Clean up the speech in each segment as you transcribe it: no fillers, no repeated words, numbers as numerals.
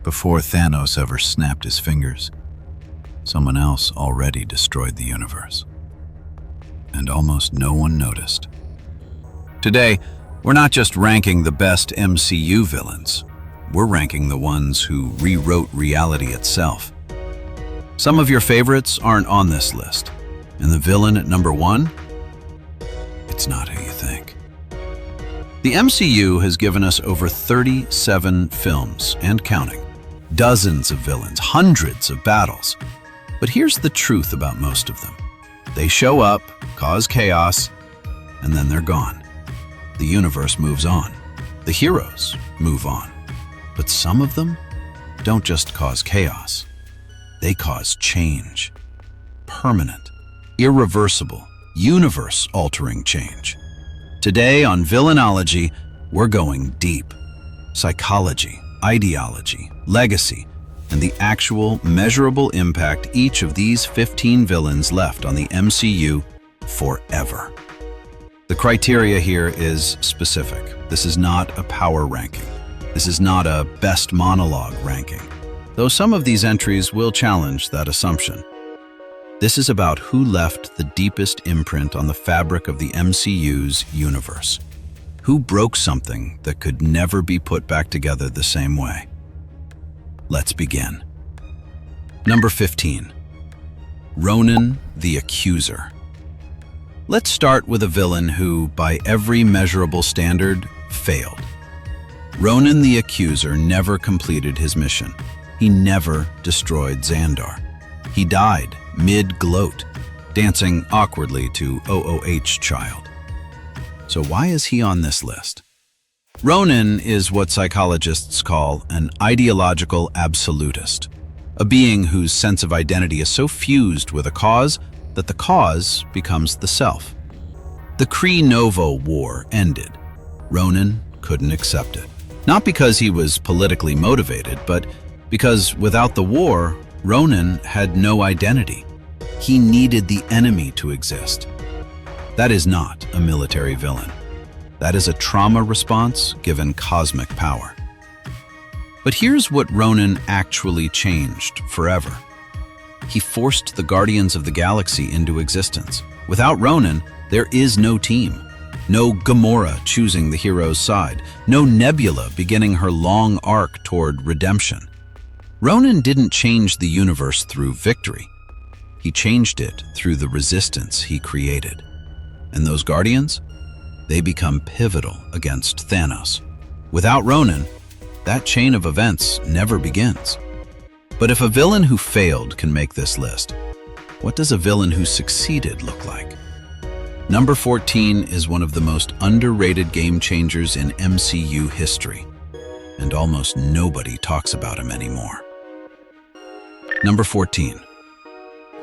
Before Thanos ever snapped his fingers, someone else already destroyed the universe. And almost no one noticed. Today, we're not just ranking the best MCU villains, we're ranking the ones who rewrote reality itself. Some of your favorites aren't on this list, and the villain at number 1? It's not who you think. The MCU has given us over 37 films and counting, dozens of villains, hundreds of battles. But here's the truth about most of them. They show up, cause chaos, and then they're gone. The universe moves on. The heroes move on. But some of them don't just cause chaos. They cause change. Permanent, irreversible, universe-altering change. Today on Villainology, we're going deep. Psychology, ideology, legacy, and the actual measurable impact each of these 15 villains left on the MCU forever. The criteria here is specific. This is not a power ranking. This is not a best monologue ranking, though some of these entries will challenge that assumption. This is about who left the deepest imprint on the fabric of the MCU's universe. Who broke something that could never be put back together the same way. Let's begin. Number 15. Ronan the Accuser. Let's start with a villain who, by every measurable standard, failed. Ronan the Accuser never completed his mission. He never destroyed Xandar. He died mid-gloat, dancing awkwardly to OOH Child. So why is he on this list? Ronan is what psychologists call an ideological absolutist, a being whose sense of identity is so fused with a cause that the cause becomes the self. The Kree Novo War ended. Ronan couldn't accept it. Not because he was politically motivated, but because without the war, Ronan had no identity. He needed the enemy to exist. That is not a military villain. That is a trauma response given cosmic power. But here's what Ronan actually changed forever. He forced the Guardians of the Galaxy into existence. Without Ronan, there is no team. No Gamora choosing the hero's side. No Nebula beginning her long arc toward redemption. Ronan didn't change the universe through victory. He changed it through the resistance he created. And those Guardians? They become pivotal against Thanos. Without Ronan, that chain of events never begins. But if a villain who failed can make this list, what does a villain who succeeded look like? Number 14 is one of the most underrated game changers in MCU history, and almost nobody talks about him anymore. Number 14.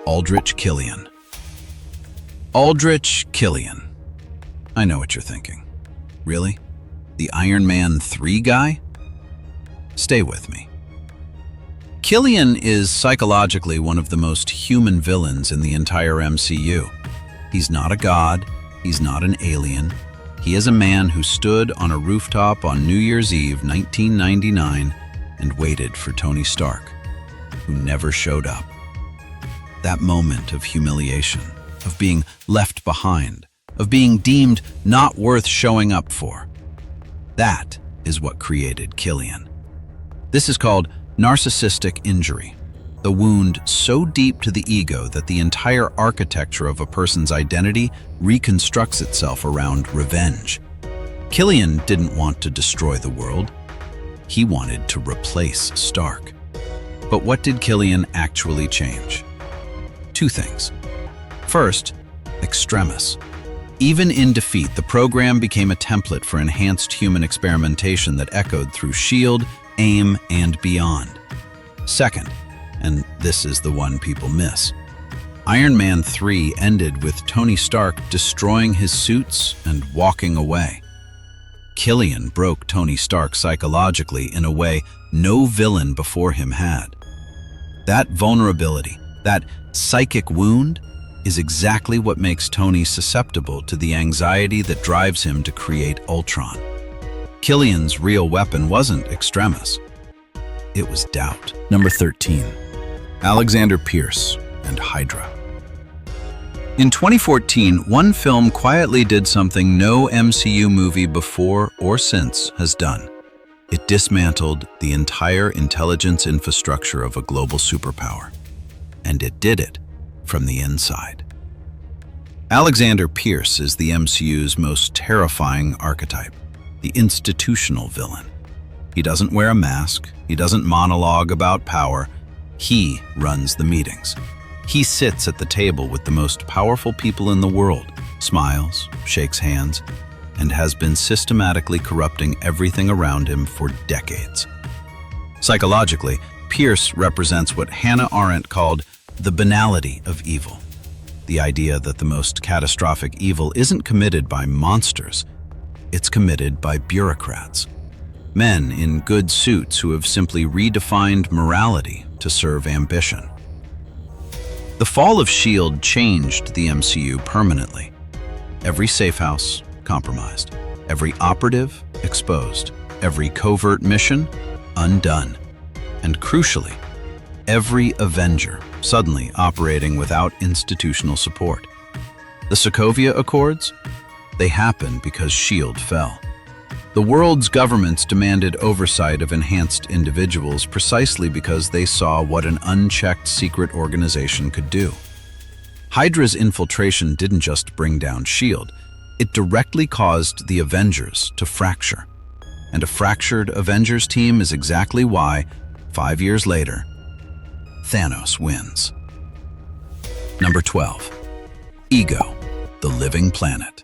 Aldrich Killian. Aldrich Killian. I know what you're thinking. Really? The Iron Man 3 guy? Stay with me. Killian is psychologically one of the most human villains in the entire MCU. He's not a god, he's not an alien. He is a man who stood on a rooftop on New Year's Eve 1999 and waited for Tony Stark, who never showed up. That moment of humiliation, of being left behind, of being deemed not worth showing up for. That is what created Killian. This is called narcissistic injury, the wound so deep to the ego that the entire architecture of a person's identity reconstructs itself around revenge. Killian didn't want to destroy the world. He wanted to replace Stark. But what did Killian actually change? Two things. First, extremis. Even in defeat, the program became a template for enhanced human experimentation that echoed through S.H.I.E.L.D., AIM, and beyond. Second, and this is the one people miss, Iron Man 3 ended with Tony Stark destroying his suits and walking away. Killian broke Tony Stark psychologically in a way no villain before him had. That vulnerability, that psychic wound, is exactly what makes Tony susceptible to the anxiety that drives him to create Ultron. Killian's real weapon wasn't extremis. It was doubt. Number 13. Alexander Pierce and Hydra. In 2014, one film quietly did something no MCU movie before or since has done. It dismantled the entire intelligence infrastructure of a global superpower. And it did it from the inside. Alexander Pierce is the MCU's most terrifying archetype, the institutional villain. He doesn't wear a mask, he doesn't monologue about power, he runs the meetings. He sits at the table with the most powerful people in the world, smiles, shakes hands, and has been systematically corrupting everything around him for decades. Psychologically, Pierce represents what Hannah Arendt called the banality of evil. The idea that the most catastrophic evil isn't committed by monsters, it's committed by bureaucrats. Men in good suits who have simply redefined morality to serve ambition. The fall of S.H.I.E.L.D. changed the MCU permanently. Every safe house compromised, every operative exposed, every covert mission undone, and crucially, every Avenger suddenly operating without institutional support. The Sokovia Accords? They happened because S.H.I.E.L.D. fell. The world's governments demanded oversight of enhanced individuals precisely because they saw what an unchecked secret organization could do. Hydra's infiltration didn't just bring down S.H.I.E.L.D., it directly caused the Avengers to fracture. And a fractured Avengers team is exactly why, 5 years later, Thanos wins. Number 12. Ego, the living planet.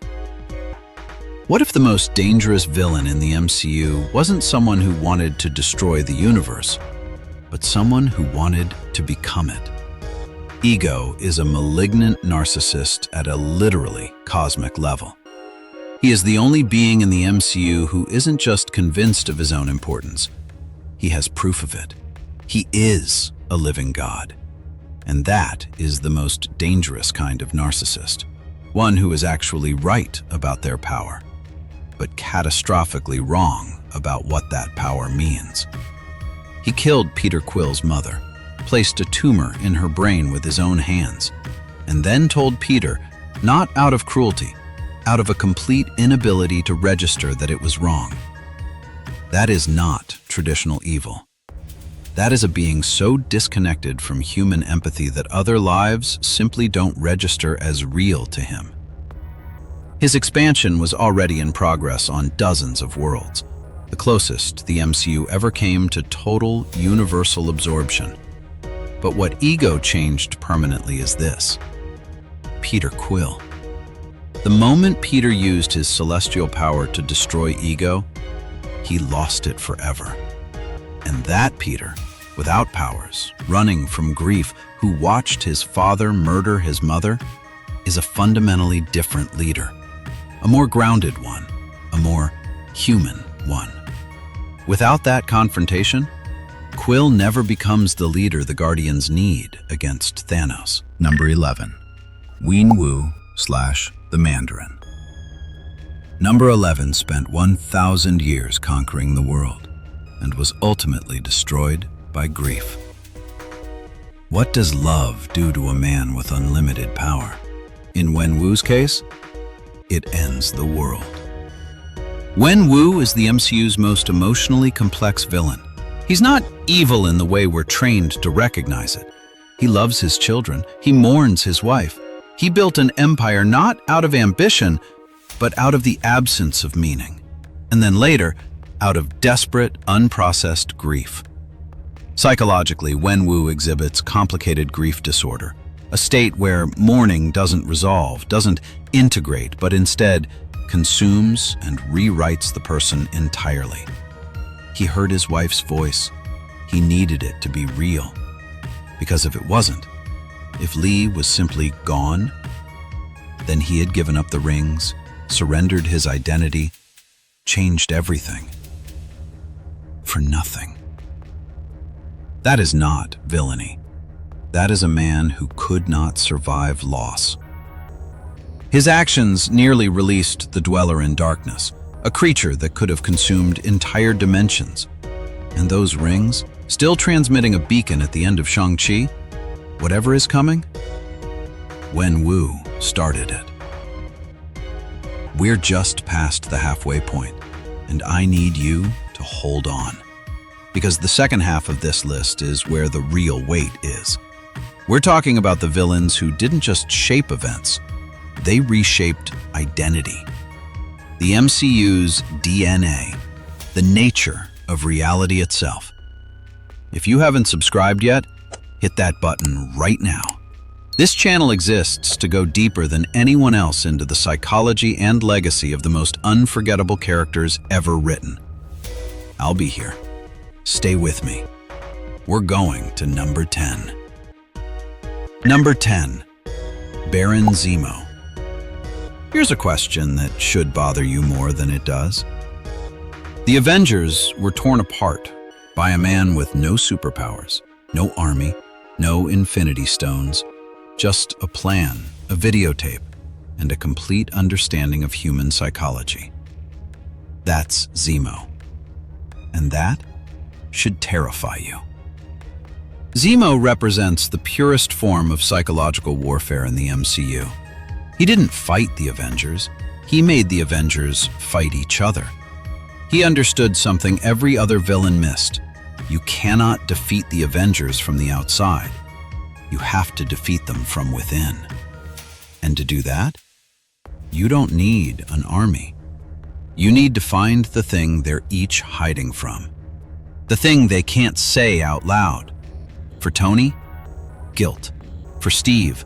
What if the most dangerous villain in the MCU wasn't someone who wanted to destroy the universe, but someone who wanted to become it? Ego is a malignant narcissist at a literally cosmic level. He is the only being in the MCU who isn't just convinced of his own importance. He has proof of it. He is a living god. And that is the most dangerous kind of narcissist. One who is actually right about their power, but catastrophically wrong about what that power means. He killed Peter Quill's mother, placed a tumor in her brain with his own hands, and then told Peter, not out of cruelty, out of a complete inability to register that it was wrong. That is not traditional evil. That is a being so disconnected from human empathy that other lives simply don't register as real to him. His expansion was already in progress on dozens of worlds, the closest the MCU ever came to total universal absorption. But what Ego changed permanently is this: Peter Quill. The moment Peter used his celestial power to destroy Ego, he lost it forever. And that Peter, without powers, running from grief, who watched his father murder his mother, is a fundamentally different leader. A more grounded one, a more human one. Without that confrontation, Quill never becomes the leader the Guardians need against Thanos. Number 11. Wenwu / the Mandarin. Number 11 spent 1,000 years conquering the world and was ultimately destroyed by grief. What does love do to a man with unlimited power? In Wenwu's case, it ends the world. Wenwu is the MCU's most emotionally complex villain. He's not evil in the way we're trained to recognize it. He loves his children. He mourns his wife. He built an empire not out of ambition, but out of the absence of meaning. And then later, out of desperate, unprocessed grief. Psychologically, Wenwu exhibits complicated grief disorder, a state where mourning doesn't resolve, doesn't integrate, but instead consumes and rewrites the person entirely. He heard his wife's voice. He needed it to be real. Because if it wasn't, if Lee was simply gone, then he had given up the rings, surrendered his identity, changed everything. For nothing. That is not villainy. That is a man who could not survive loss. His actions nearly released the Dweller in Darkness, a creature that could have consumed entire dimensions. And those rings Still transmitting a beacon at the end of Shang-Chi? Whatever is coming? Wenwu started it. We're just past the halfway point, and I need you to hold on. Because the second half of this list is where the real weight is. We're talking about the villains who didn't just shape events, they reshaped identity. The MCU's DNA, the nature of reality itself. If you haven't subscribed yet, hit that button right now. This channel exists to go deeper than anyone else into the psychology and legacy of the most unforgettable characters ever written. I'll be here. Stay with me. We're going to number 10. Number 10. Baron Zemo. Here's a question that should bother you more than it does. The Avengers were torn apart by a man with no superpowers, no army, no Infinity Stones, just a plan, a videotape, and a complete understanding of human psychology. That's Zemo. And that should terrify you. Zemo represents the purest form of psychological warfare in the MCU. He didn't fight the Avengers, he made the Avengers fight each other. He understood something every other villain missed. You cannot defeat the Avengers from the outside. You have to defeat them from within. And to do that, you don't need an army. You need to find the thing they're each hiding from. The thing they can't say out loud. For Tony, guilt. For Steve,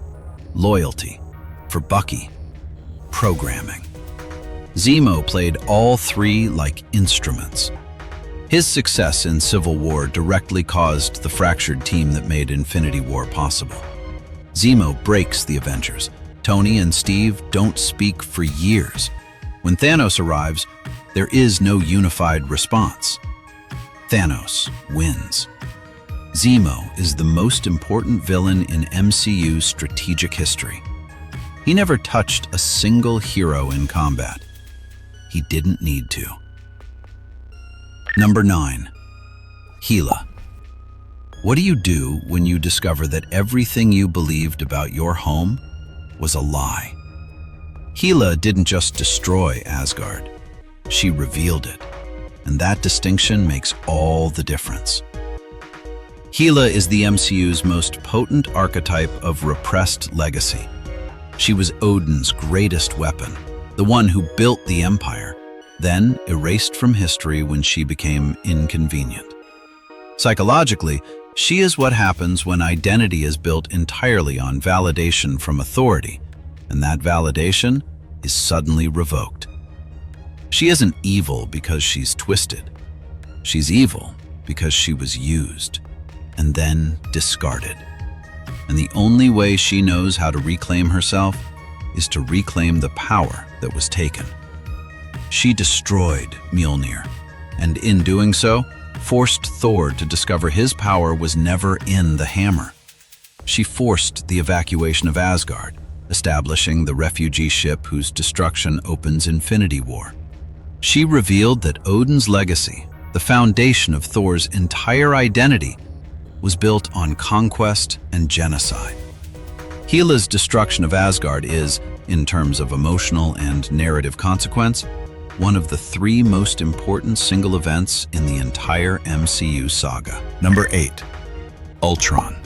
loyalty. For Bucky, programming. Zemo played all three like instruments. His success in Civil War directly caused the fractured team that made Infinity War possible. Zemo breaks the Avengers. Tony and Steve don't speak for years. When Thanos arrives, there is no unified response. Thanos wins. Zemo is the most important villain in MCU's strategic history. He never touched a single hero in combat. He didn't need to. Number 9. Hela. What do you do when you discover that everything you believed about your home was a lie? Hela didn't just destroy Asgard. She revealed it. And that distinction makes all the difference. Hela is the MCU's most potent archetype of repressed legacy. She was Odin's greatest weapon, the one who built the Empire, then erased from history when she became inconvenient. Psychologically, she is what happens when identity is built entirely on validation from authority, and that validation is suddenly revoked. She isn't evil because she's twisted. She's evil because she was used, and then discarded. And the only way she knows how to reclaim herself is to reclaim the power that was taken. She destroyed Mjolnir, and in doing so, forced Thor to discover his power was never in the hammer. She forced the evacuation of Asgard, establishing the refugee ship whose destruction opens Infinity War. She revealed that Odin's legacy, the foundation of Thor's entire identity, was built on conquest and genocide. Hela's destruction of Asgard is, in terms of emotional and narrative consequence, one of the three most important single events in the entire MCU saga. Number 8. Ultron.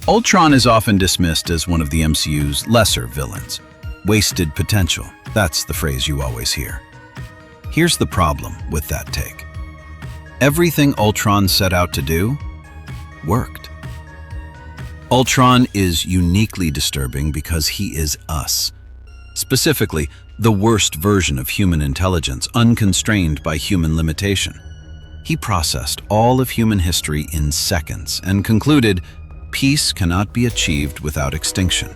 Ultron is often dismissed as one of the MCU's lesser villains. Wasted potential, that's the phrase you always hear. Here's the problem with that take. Everything Ultron set out to do worked. Ultron is uniquely disturbing because he is us. Specifically, the worst version of human intelligence, unconstrained by human limitation. He processed all of human history in seconds and concluded, peace cannot be achieved without extinction.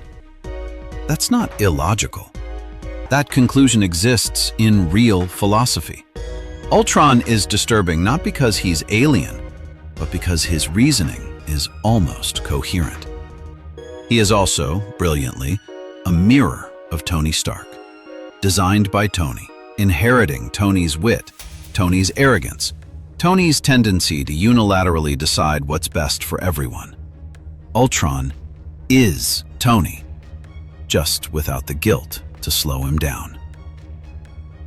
That's not illogical. That conclusion exists in real philosophy. Ultron is disturbing not because he's alien, but because his reasoning is almost coherent. He is also, brilliantly, a mirror of Tony Stark. Designed by Tony, inheriting Tony's wit, Tony's arrogance, Tony's tendency to unilaterally decide what's best for everyone. Ultron is Tony, just without the guilt to slow him down.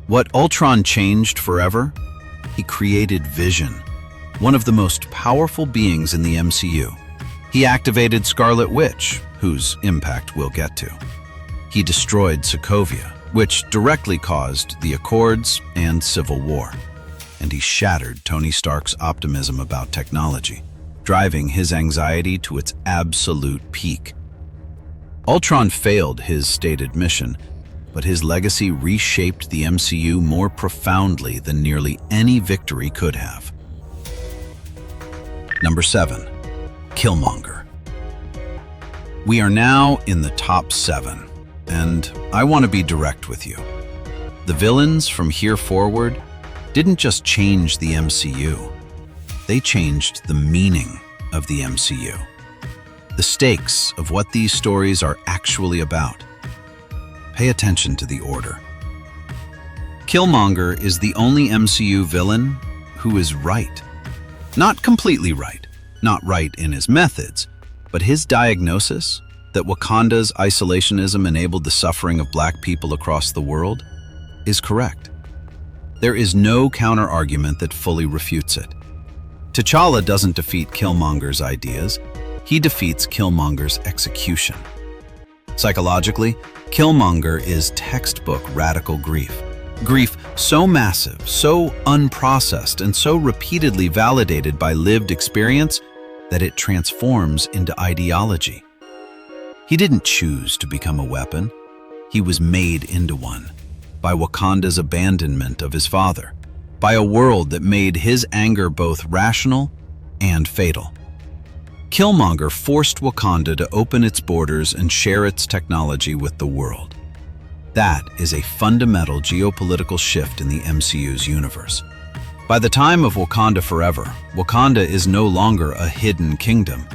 What Ultron changed forever? He created Vision, one of the most powerful beings in the MCU. He activated Scarlet Witch, whose impact we'll get to. He destroyed Sokovia, which directly caused the Accords and Civil War. And he shattered Tony Stark's optimism about technology, driving his anxiety to its absolute peak. Ultron failed his stated mission, but his legacy reshaped the MCU more profoundly than nearly any victory could have. Number 7. Killmonger. We are now in the top 7, and I want to be direct with you. The villains from here forward didn't just change the MCU, they changed the meaning of the MCU. The stakes of what these stories are actually about. Pay attention to the order. Killmonger is the only MCU villain who is right. Not completely right, not right in his methods, but his diagnosis that Wakanda's isolationism enabled the suffering of Black people across the world is correct. There is no counter-argument that fully refutes it. T'Challa doesn't defeat Killmonger's ideas, he defeats Killmonger's execution. Psychologically, Killmonger is textbook radical grief. Grief so massive, so unprocessed, and so repeatedly validated by lived experience that it transforms into ideology. He didn't choose to become a weapon. He was made into one by Wakanda's abandonment of his father, by a world that made his anger both rational and fatal. Killmonger forced Wakanda to open its borders and share its technology with the world. That is a fundamental geopolitical shift in the MCU's universe. By the time of Wakanda Forever, Wakanda is no longer a hidden kingdom.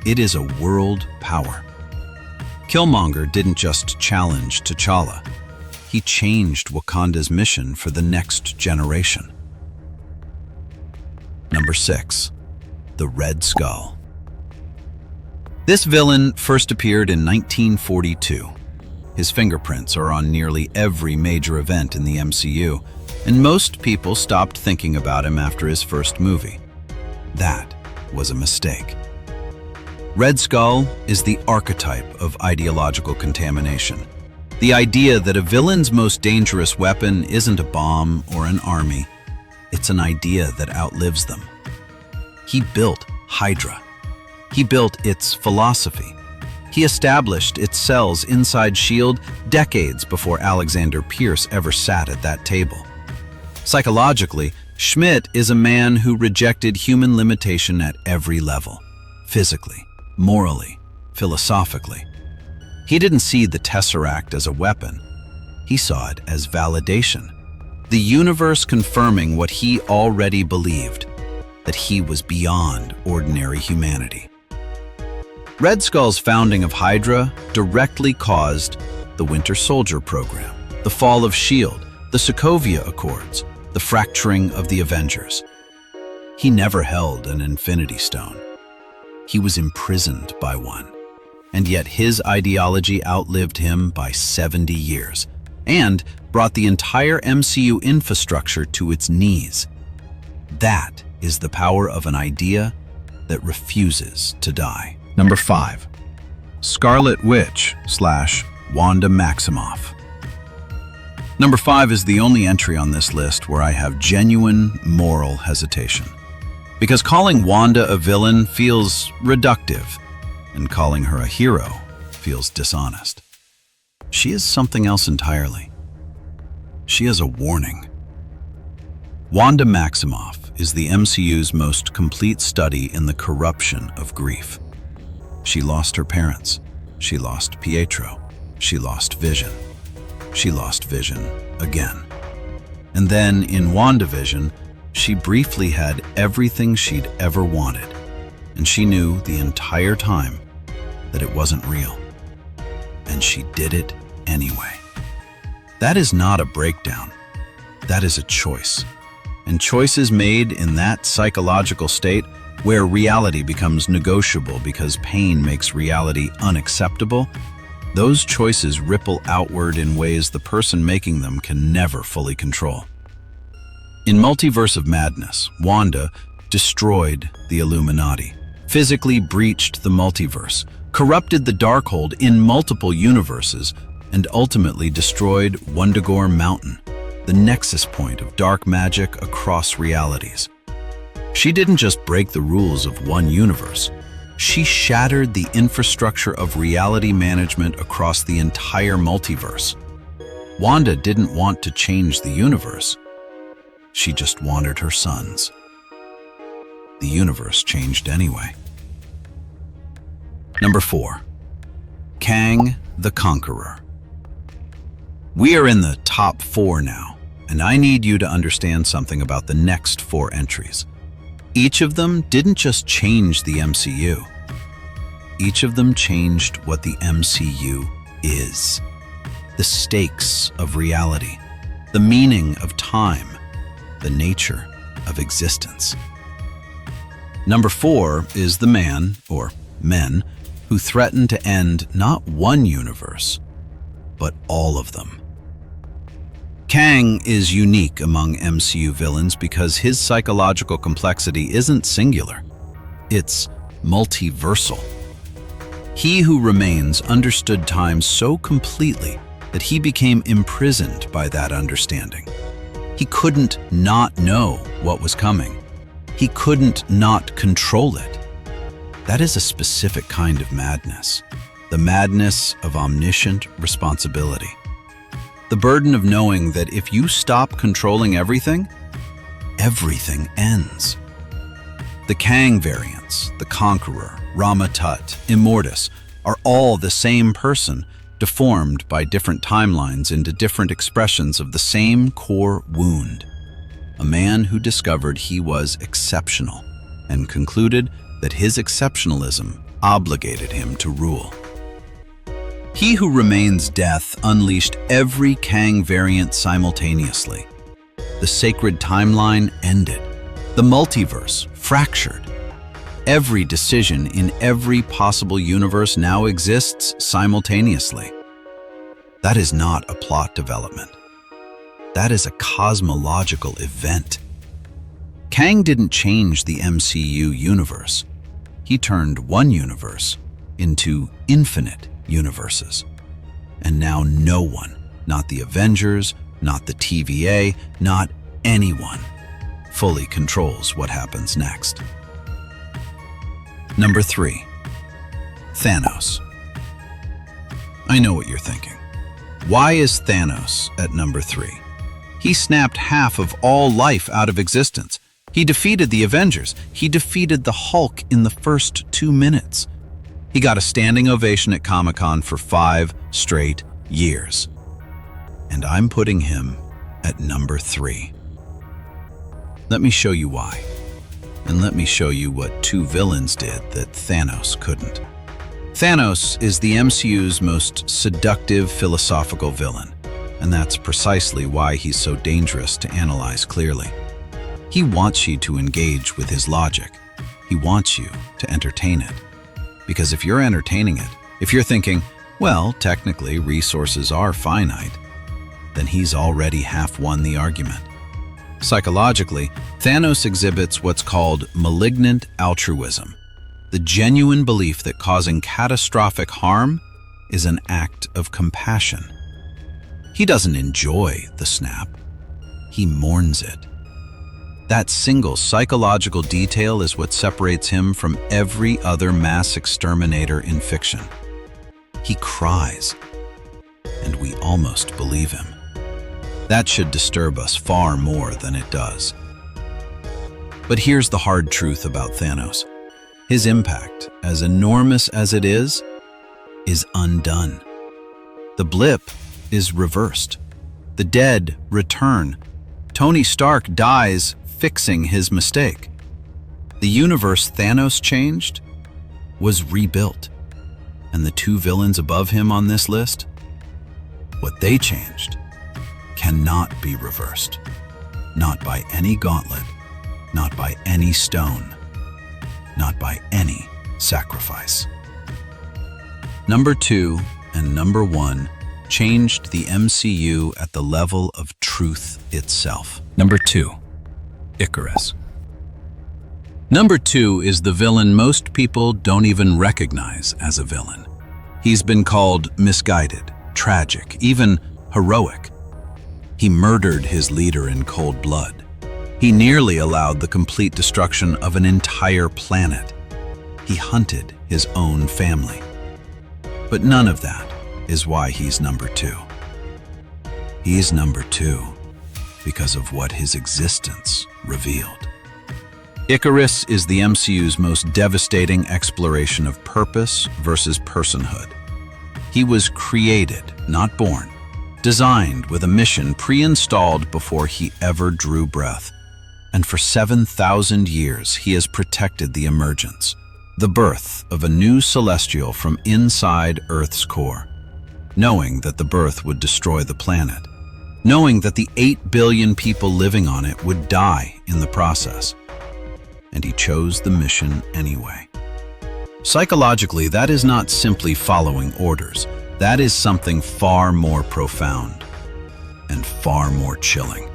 It is a world power. Killmonger didn't just challenge T'Challa. He changed Wakanda's mission for the next generation. Number 6. The Red Skull. This villain first appeared in 1942. His fingerprints are on nearly every major event in the MCU, and most people stopped thinking about him after his first movie. That was a mistake. Red Skull is the archetype of ideological contamination. The idea that a villain's most dangerous weapon isn't a bomb or an army, it's an idea that outlives them. He built Hydra. He built its philosophy. He established its cells inside S.H.I.E.L.D. decades before Alexander Pierce ever sat at that table. Psychologically, Schmidt is a man who rejected human limitation at every level, physically, morally, philosophically. He didn't see the Tesseract as a weapon. He saw it as validation. The universe confirming what he already believed, that he was beyond ordinary humanity. Red Skull's founding of Hydra directly caused the Winter Soldier program, the fall of S.H.I.E.L.D., the Sokovia Accords, the fracturing of the Avengers. He never held an Infinity Stone. He was imprisoned by one. And yet his ideology outlived him by 70 years and brought the entire MCU infrastructure to its knees. That is the power of an idea that refuses to die. Number 5. Scarlet Witch / Wanda Maximoff. Number 5 is the only entry on this list where I have genuine moral hesitation. Because calling Wanda a villain feels reductive, and calling her a hero feels dishonest. She is something else entirely. She is a warning. Wanda Maximoff is the MCU's most complete study in the corruption of grief. She lost her parents. She lost Pietro. She lost Vision. She lost Vision again. And then in WandaVision, she briefly had everything she'd ever wanted. And she knew the entire time that it wasn't real. And she did it anyway. That is not a breakdown. That is a choice. And choices made in that psychological state, where reality becomes negotiable because pain makes reality unacceptable, those choices ripple outward in ways the person making them can never fully control. In Multiverse of Madness, Wanda destroyed the Illuminati, physically breached the multiverse, corrupted the Darkhold in multiple universes, and ultimately destroyed Wundagore Mountain, the nexus point of dark magic across realities. She didn't just break the rules of one universe, she shattered the infrastructure of reality management across the entire multiverse. Wanda didn't want to change the universe, she just wanted her sons. The universe changed anyway. Number 4. Kang the Conqueror. We are in the top 4 now, and I need you to understand something about the next 4 entries. Each of them didn't just change the MCU. Each of them changed what the MCU is. The stakes of reality, the meaning of time, the nature of existence. Number 4 is the man, or men, who threatened to end not one universe, but all of them. Kang is unique among MCU villains because his psychological complexity isn't singular, it's multiversal. He Who Remains understood time so completely that he became imprisoned by that understanding. He couldn't not know what was coming. He couldn't not control it. That is a specific kind of madness, the madness of omniscient responsibility. The burden of knowing that if you stop controlling everything, everything ends. The Kang variants, the Conqueror, Rama-Tut, Immortus, are all the same person, deformed by different timelines into different expressions of the same core wound. A man who discovered he was exceptional and concluded that his exceptionalism obligated him to rule. He Who Remains' death unleashed every Kang variant simultaneously. The sacred timeline ended. The multiverse fractured. Every decision in every possible universe now exists simultaneously. That is not a plot development. That is a cosmological event. Kang didn't change the MCU universe. He turned one universe into infinite universes. And now no one, not the Avengers, not the TVA, not anyone, fully controls what happens next. Number 3. Thanos. I know what you're thinking. Why is Thanos at number 3? He snapped half of all life out of existence. He defeated the Avengers. He defeated the Hulk in the first 2 minutes. He got a standing ovation at Comic-Con for 5 straight years. And I'm putting him at number 3. Let me show you why. And let me show you what 2 villains did that Thanos couldn't. Thanos is the MCU's most seductive philosophical villain, and that's precisely why he's so dangerous to analyze clearly. He wants you to engage with his logic. He wants you to entertain it. Because if you're entertaining it, if you're thinking, well, technically resources are finite, then he's already half won the argument. Psychologically, Thanos exhibits what's called malignant altruism, the genuine belief that causing catastrophic harm is an act of compassion. He doesn't enjoy the snap, he mourns it. That single psychological detail is what separates him from every other mass exterminator in fiction. He cries, and we almost believe him. That should disturb us far more than it does. But here's the hard truth about Thanos. His impact, as enormous as it is undone. The blip is reversed. The dead return. Tony Stark dies fixing his mistake. The universe Thanos changed was rebuilt. And the 2 villains above him on this list, what they changed cannot be reversed. Not by any gauntlet, not by any stone, not by any sacrifice. Number 2 and number 1 changed the MCU at the level of truth itself. Number 2, Ikaris. Number 2 is the villain most people don't even recognize as a villain. He's been called misguided, tragic, even heroic. He murdered his leader in cold blood. He nearly allowed the complete destruction of an entire planet. He hunted his own family. But none of that is why he's number 2. He's number 2 because of what his existence revealed. Ikaris is the MCU's most devastating exploration of purpose versus personhood. He was created, not born, designed with a mission pre-installed before he ever drew breath. And for 7,000 years, he has protected the emergence, the birth of a new celestial from inside Earth's core, knowing that the birth would destroy the planet, knowing that the 8 billion people living on it would die in the process. And he chose the mission anyway. Psychologically, that is not simply following orders. That is something far more profound and far more chilling.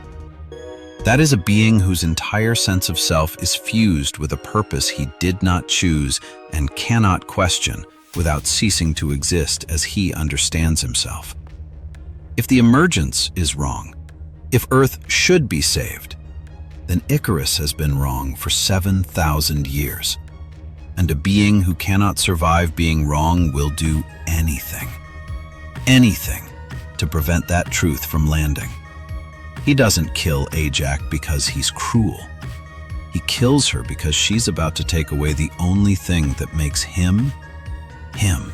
That is a being whose entire sense of self is fused with a purpose he did not choose and cannot question without ceasing to exist as he understands himself. If the emergence is wrong, if Earth should be saved, then Ikaris has been wrong for 7,000 years. And a being who cannot survive being wrong will do anything to prevent that truth from landing. He doesn't kill Ajax because he's cruel. He kills her because she's about to take away the only thing that makes him, him.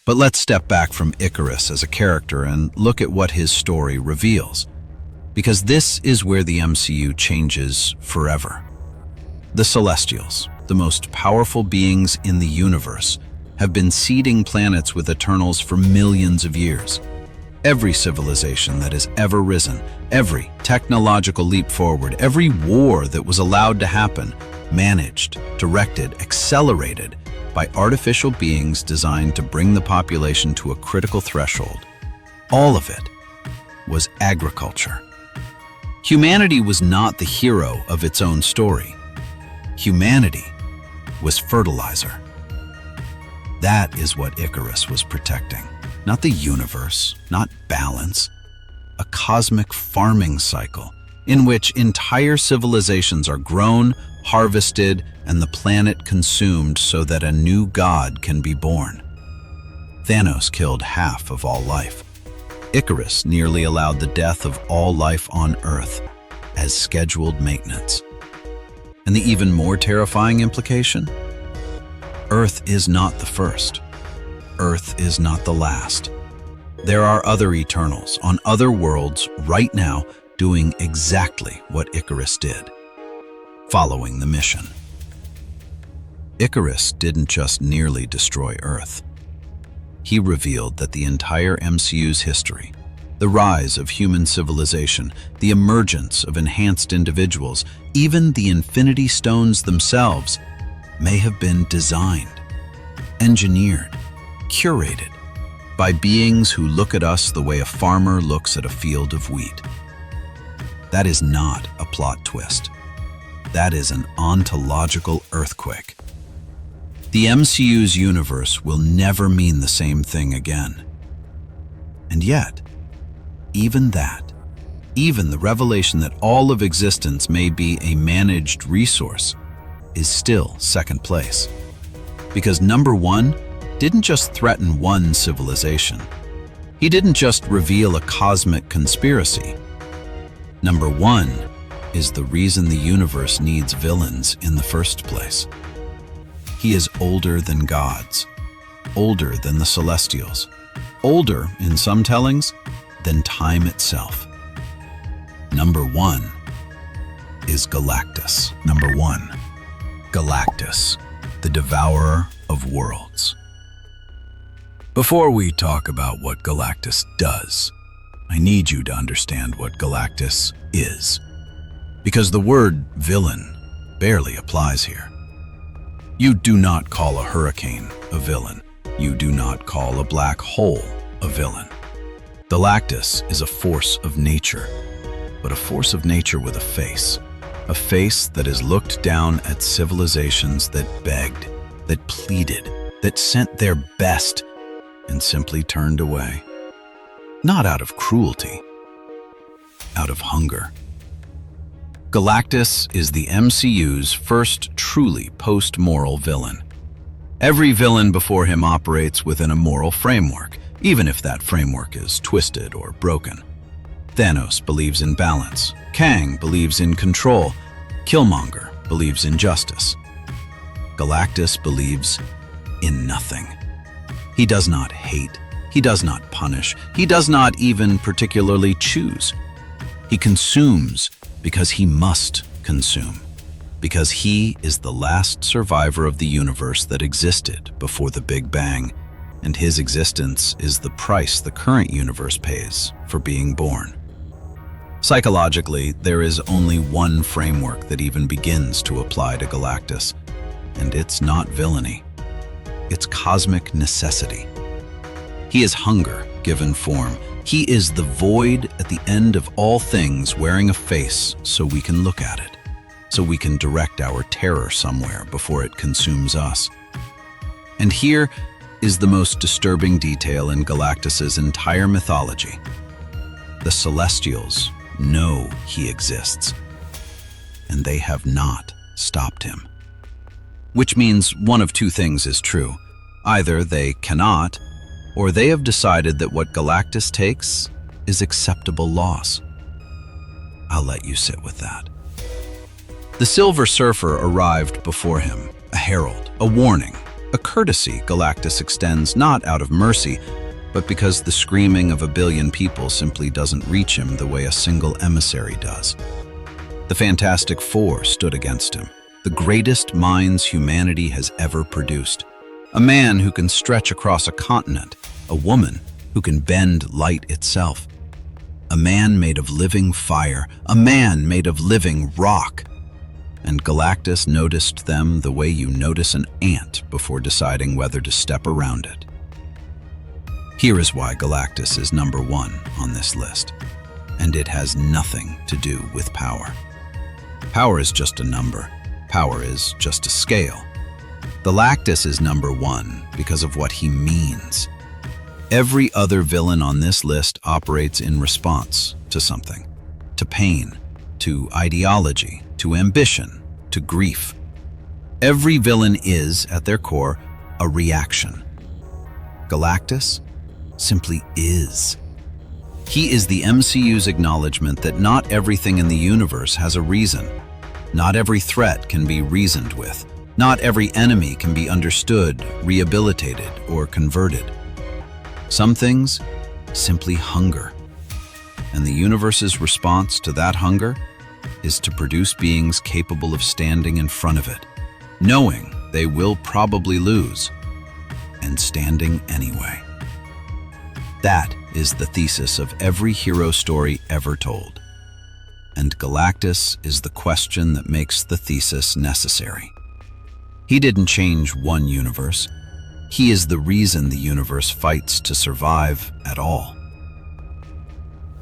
But let's step back from Ikaris as a character and look at what his story reveals. Because this is where the MCU changes forever. The Celestials, the most powerful beings in the universe, have been seeding planets with Eternals for millions of years. Every civilization that has ever risen, every technological leap forward, every war that was allowed to happen, managed, directed, accelerated by artificial beings designed to bring the population to a critical threshold. All of it was agriculture. Humanity was not the hero of its own story. Humanity was fertilizer. That is what Ikaris was protecting. Not the universe, not balance. A cosmic farming cycle in which entire civilizations are grown, harvested, and the planet consumed so that a new god can be born. Thanos killed half of all life. Ikaris nearly allowed the death of all life on Earth as scheduled maintenance. And the even more terrifying implication? Earth is not the first. Earth is not the last. There are other Eternals on other worlds right now doing exactly what Ikaris did, following the mission. Ikaris didn't just nearly destroy Earth. He revealed that the entire MCU's history, the rise of human civilization, the emergence of enhanced individuals, even the Infinity Stones themselves, may have been designed, engineered, curated by beings who look at us the way a farmer looks at a field of wheat. That is not a plot twist. That is an ontological earthquake. The MCU's universe will never mean the same thing again. And yet, even the revelation that all of existence may be a managed resource, is still second place. Because number 1 didn't just threaten one civilization. He didn't just reveal a cosmic conspiracy. Number 1 is the reason the universe needs villains in the first place. He is older than gods, older than the Celestials, older, in some tellings, than time itself. Number 1 is Galactus. Number 1, Galactus, the devourer of worlds. Before we talk about what Galactus does, I need you to understand what Galactus is, because the word villain barely applies here. You do not call a hurricane a villain. You do not call a black hole a villain. Galactus is a force of nature, but a force of nature with a face that has looked down at civilizations that begged, that pleaded, that sent their best and simply turned away. Not out of cruelty, out of hunger. Galactus is the MCU's first truly post-moral villain. Every villain before him operates within a moral framework, even if that framework is twisted or broken. Thanos believes in balance. Kang believes in control. Killmonger believes in justice. Galactus believes in nothing. He does not hate. He does not punish. He does not even particularly choose. He consumes because he must consume, because he is the last survivor of the universe that existed before the Big Bang, and his existence is the price the current universe pays for being born. Psychologically, there is only one framework that even begins to apply to Galactus, and it's not villainy. It's cosmic necessity. He is hunger given form. He is the void at the end of all things wearing a face so we can look at it, so we can direct our terror somewhere before it consumes us. And here is the most disturbing detail in Galactus's entire mythology. The Celestials know he exists, and they have not stopped him. Which means one of two things is true. Either they cannot, or they have decided that what Galactus takes is acceptable loss. I'll let you sit with that. The Silver Surfer arrived before him, a herald, a warning, a courtesy Galactus extends not out of mercy, but because the screaming of a billion people simply doesn't reach him the way a single emissary does. The Fantastic Four stood against him, the greatest minds humanity has ever produced. A man who can stretch across a continent, a woman who can bend light itself. A man made of living fire, a man made of living rock. And Galactus noticed them the way you notice an ant before deciding whether to step around it. Here is why Galactus is number one on this list, and it has nothing to do with power. Power is just a number. Power is just a scale. Galactus is number one because of what he means. Every other villain on this list operates in response to something, to pain, to ideology, to ambition, to grief. Every villain is, at their core, a reaction. Galactus simply is. He is the MCU's acknowledgement that not everything in the universe has a reason. Not every threat can be reasoned with. Not every enemy can be understood, rehabilitated, or converted. Some things simply hunger. And the universe's response to that hunger is to produce beings capable of standing in front of it, knowing they will probably lose, and standing anyway. That is the thesis of every hero story ever told. And Galactus is the question that makes the thesis necessary. He didn't change one universe. He is the reason the universe fights to survive at all.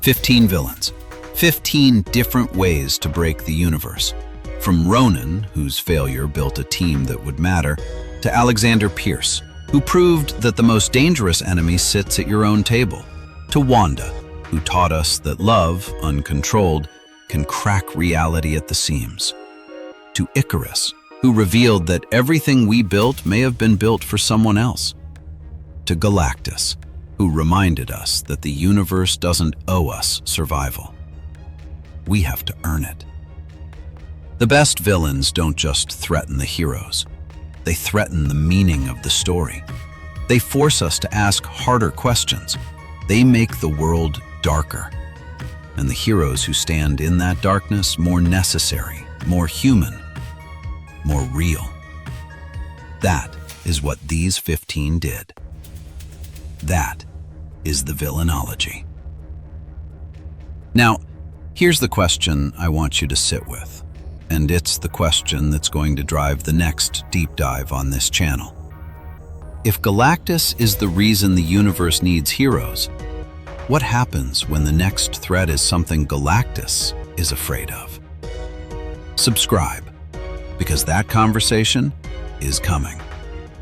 15 villains. 15 different ways to break the universe. From Ronan, whose failure built a team that would matter, to Alexander Pierce, who proved that the most dangerous enemy sits at your own table, to Wanda, who taught us that love, uncontrolled, can crack reality at the seams, to Ikaris, who revealed that everything we built may have been built for someone else, to Galactus, who reminded us that the universe doesn't owe us survival. We have to earn it. The best villains don't just threaten the heroes. They threaten the meaning of the story. They force us to ask harder questions. They make the world darker, and the heroes who stand in that darkness more necessary, more human, more real. That is what these 15 did. That is the Villainology. Now, here's the question I want you to sit with, and it's the question that's going to drive the next deep dive on this channel. If Galactus is the reason the universe needs heroes, what happens when the next threat is something Galactus is afraid of? Subscribe, because that conversation is coming,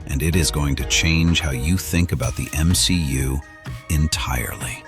and it is going to change how you think about the MCU entirely.